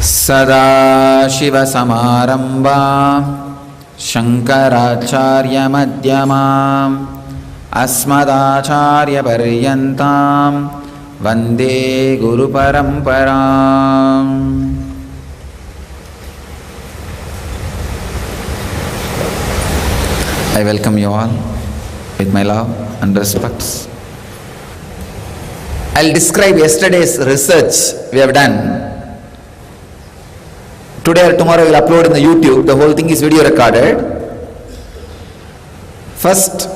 सदाशिवसमारम्भां शङ्कराचार्यमध्यमाम् अस्मदाचार्यपर्यन्तां वन्दे गुरुपरम्पराम्. I welcome you all with my love and respects. I'll describe yesterday's research we have done. Today or tomorrow we'll upload in the YouTube. The whole thing is video recorded. First,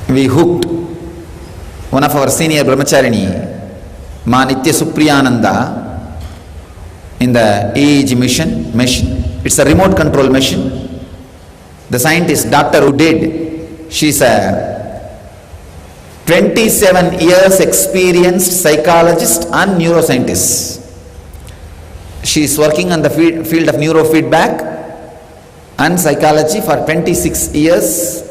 we hooked one of our senior brahmacharini, Ma Nitya Supriyananda, in the EEG machine. It's a remote control machine. The scientist, doctor who did, she's a 27 years experienced psychologist and neuroscientist. She is working on the field of neurofeedback and psychology for 26 years.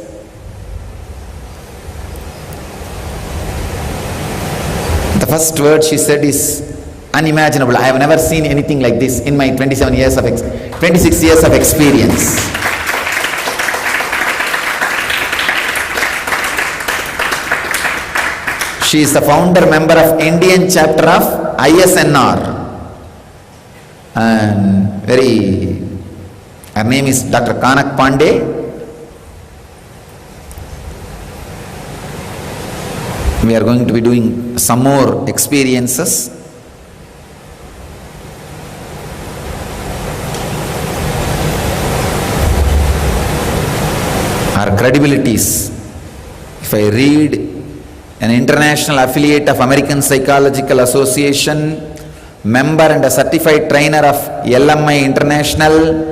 The first word she said is unimaginable. I have never seen anything like this in my 26 years of experience. She is the founder member of Indian chapter of ISNR. And her name is Dr. Kanak Pandey. We are going to be doing some more experiences. Our credibilities, if I read, an international affiliate of American Psychological Association, member and a certified trainer of LMI International,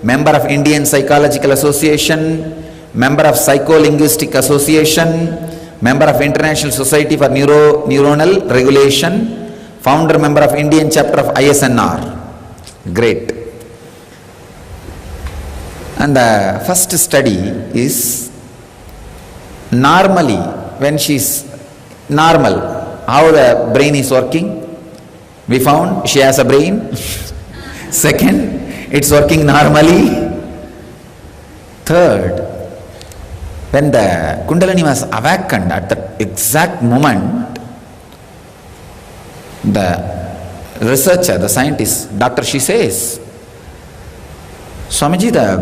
member of Indian Psychological Association, member of Psycholinguistic Association, member of International Society for Neuronal Regulation, founder member of Indian chapter of ISNR. Great. And the first study is normally, when she's normal, how the brain is working. We found she has a brain. Second, it's working normally. Third, when the Kundalini was awakened at that exact moment, the researcher, the scientist, doctor, she says, Swamiji, the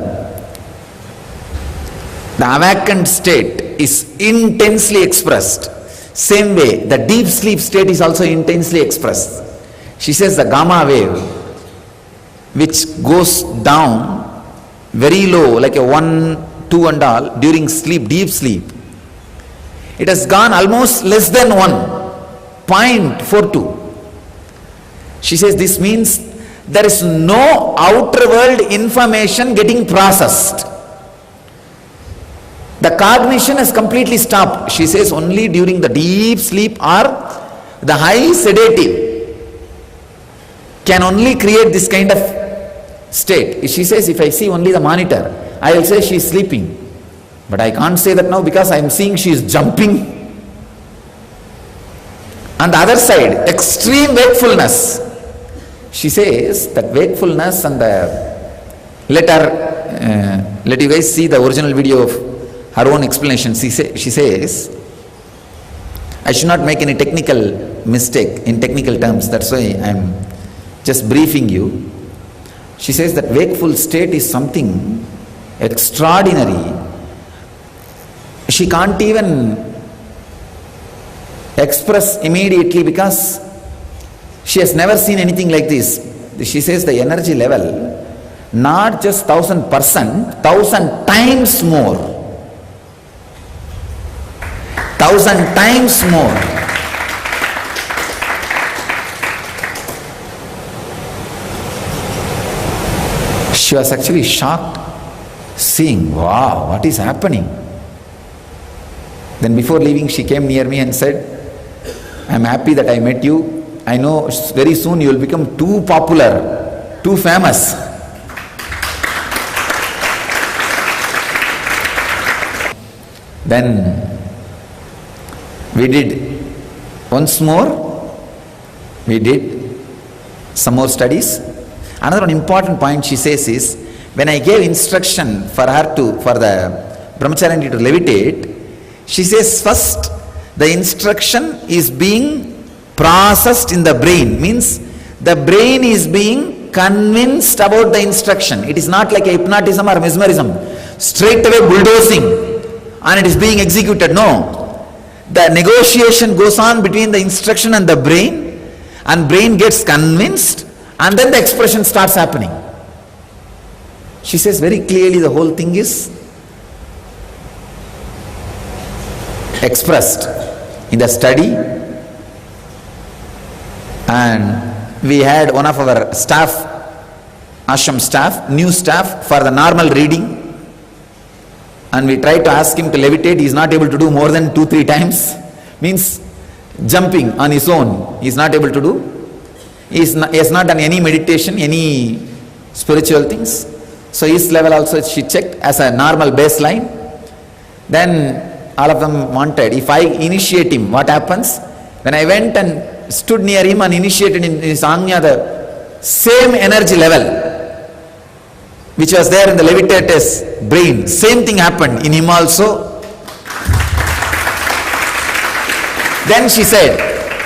awakened state is intensely expressed. Same way, the deep sleep state is also intensely expressed. She says the gamma wave, which goes down very low, like a 1, 2 and all, during sleep, deep sleep, it has gone almost less than 1.42. She says this means there is no outer world information getting processed. The cognition has completely stopped. She says only during the deep sleep or the high sedative can only create this kind of state. She says if I see only the monitor, I will say she is sleeping. But I can't say that now because I am seeing she is jumping. On the other side, extreme wakefulness. She says that wakefulness and the... Let you guys see the original video of her own explanation. She says, I should not make any technical mistake in technical terms. That's why I am just briefing you. She says that wakeful state is something extraordinary. She can't even express immediately because she has never seen anything like this. She says the energy level, not just 1000%, 1000 times more. 1000 times more. She was actually shocked, seeing, wow, what is happening? Then before leaving, she came near me and said, I am happy that I met you. I know very soon you will become too popular, too famous. Then we did once more, we did some more studies. Another one important point she says is, when I gave instruction for the brahmacharya to levitate, she says first the instruction is being processed in the brain, means the brain is being convinced about the instruction. It is not like a hypnotism or mesmerism, straight away bulldozing and it is being executed. No, the negotiation goes on between the instruction and the brain, and brain gets convinced, and then the expression starts happening. She says very clearly the whole thing is expressed in the study. And we had one of our staff, ashram staff, new staff, for the normal reading, and we tried to ask him to levitate. He is not able to do more than 2-3 times, means jumping on his own he is not able to do. He has not done any meditation, any spiritual things. So his level also she checked as a normal baseline. Then all of them wanted, if I initiate him, what happens? When I went and stood near him and initiated in his Agnya, the same energy level which was there in the levitator's brain, same thing happened in him also. Then she said,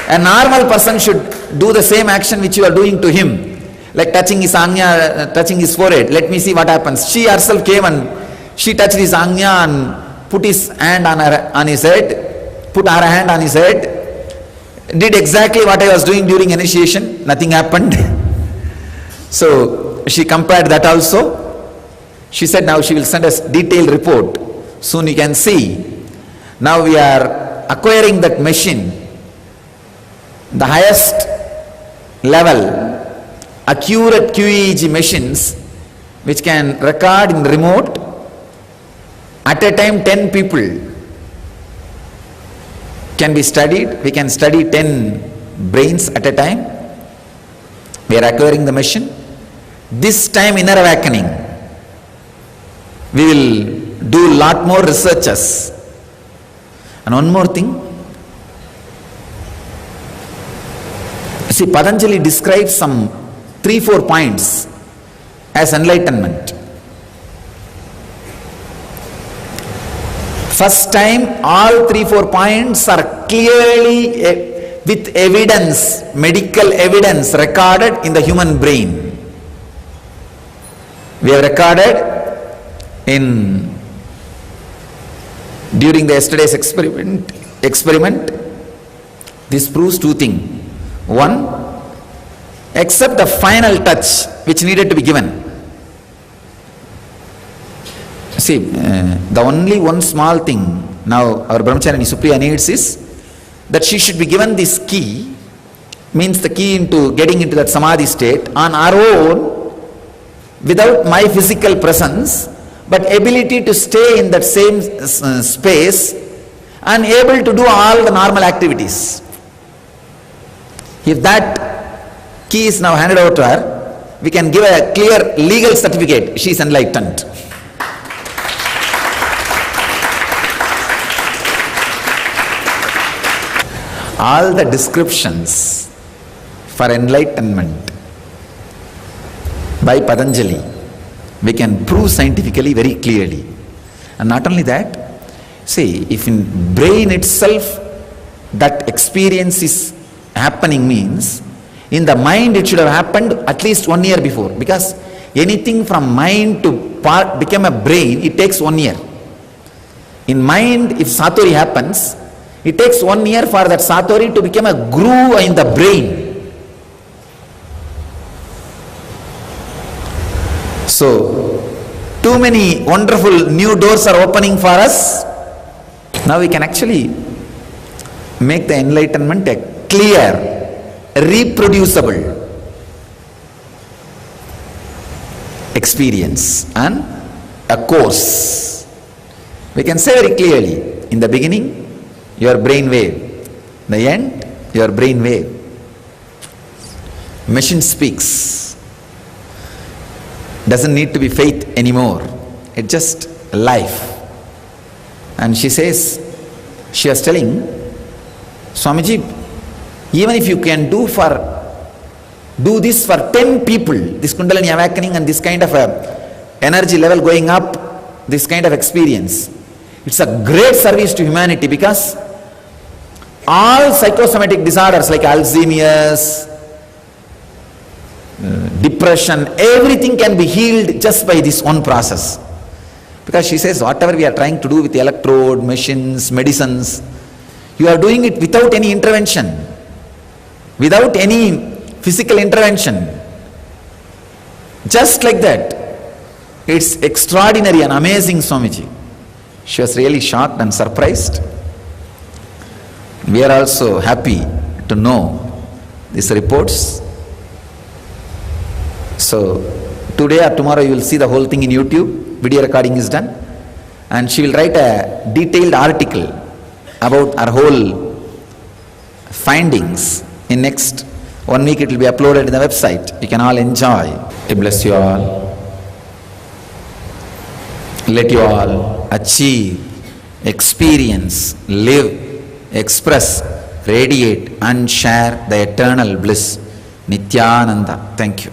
a normal person should do the same action which you are doing to him, like touching his Agnya, touching his forehead. Let me see what happens. She herself came and she touched his Agnya and put his hand on his head, put her hand on his head, did exactly what I was doing during initiation. Nothing happened. So she compared that also. She said now she will send us detailed report. Soon you can see. Now we are acquiring that machine, the highest level accurate QEEG machines which can record in remote at a time 10 people can be studied. We can study 10 brains at a time. We are acquiring the machine. This time inner awakening, we will do lot more researches. And one more thing, see, Patanjali describes some 3-4 points as enlightenment. First time all 3-4 points are clearly with evidence, medical evidence recorded in the human brain. We have recorded during the yesterday's experiment. This proves 2 things. One, except the final touch which needed to be given. See, the only one small thing now our brahmacharya Supriya needs is that she should be given this key, means the key into getting into that samadhi state on our own, without my physical presence, but ability to stay in that same space and able to do all the normal activities. If that key is now handed over to her, we can give a clear legal certificate, she is enlightened. All the descriptions for enlightenment by Patanjali, we can prove scientifically very clearly. And not only that, see, if in brain itself that experience is happening, means in the mind it should have happened at least 1 year before, because anything from mind to become a brain, it takes 1 year. In mind, if satori happens, it takes 1 year for that satori to become a groove in the brain. So, too many wonderful new doors are opening for us. Now we can actually make the enlightenment a clear, reproducible experience and a course. We can say very clearly, in the beginning, your brain wave, the end, your brain wave. Machine speaks. Doesn't need to be faith anymore. It's just life. And she says, she was telling, Swamiji, even if you can do for do this for 10 people, this Kundalini awakening and this kind of a energy level going up, this kind of experience, it's a great service to humanity, because all psychosomatic disorders like Alzheimer's, depression, everything can be healed just by this one process. Because she says whatever we are trying to do with the electrode, machines, medicines, you are doing it without any intervention, without any physical intervention. Just like that. It's extraordinary and amazing, Swamiji. She was really shocked and surprised. We are also happy to know these reports. So today or tomorrow you will see the whole thing in YouTube. Video recording is done, and she will write a detailed article about her whole findings. In next 1 week it will be uploaded in the website. You can all enjoy. I bless you all. Let you all achieve, experience, live, express, radiate and share the eternal bliss. Nityananda. Thank you.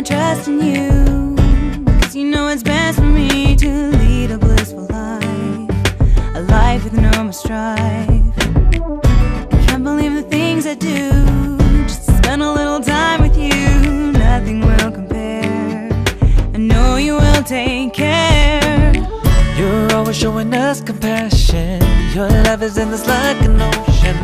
Trust in you, 'cause you know it's best for me to lead a blissful life, a life with no more strife. Can't believe the things I do, just to spend a little time with you. Nothing will compare, I know you will take care. You're always showing us compassion. Your love is endless like an ocean.